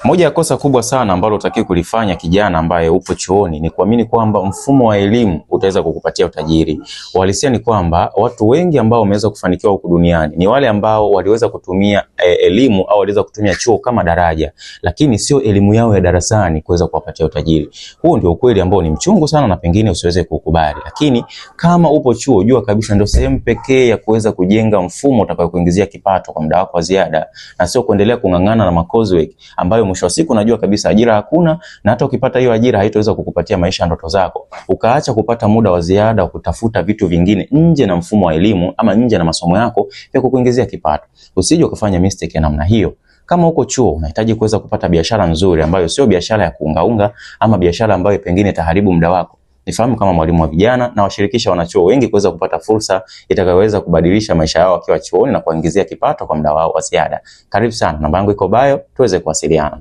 Moja ya kosa kubwa sana ambalo utakiwa kulifanya kijana ambaye upo chuoni ni kuamini kwamba mfumo wa elimu utaweza kukupatia utajiri. Uhalisia ni kwamba watu wengi ambao wameweza kufanikiwa huku duniani ni wale ambao waliweza kutumia elimu au waliweza kutumia chuo kama daraja, lakini sio elimu yao ya darasani kuweza kuwapatia utajiri. Huo ndio ukweli ambao ni mchungu sana na pengine usiweze kukubali. Lakini kama upo chuo, jua kabisa ndio sehemu pekee ya kuweza kujenga mfumo utakayokuingizia kipato kwa muda wako wa ziada, na sio kuendelea kung'ang'ana na makozwe ambayo mwisho wa siku unajua kabisa ajira hakuna, na hata ukipata hiyo ajira haitaweza kukupatia maisha ndoto zako. Ukaacha kupata muda wa ziada wa kutafuta vitu vingine nje na mfumo wa elimu ama nje na masomo yako ya kukuingizia kipato. Usije ukafanya mistake ya namna hiyo. Kama uko chuo unahitaji kuweza kupata biashara nzuri ambayo sio biashara ya kuungaunga ama biashara ambayo pengine itaharibu muda wako. Nifahamu kama mwalimu wa vijana na washirikisha wanachuo wengi kuweza kupata fursa itakayoweza kubadilisha maisha yao wakiwa chuoni na kuingizia kipato kwa muda wao wa ziada. Karibu sana, namba yangu iko bio tuweze kuwasiliana.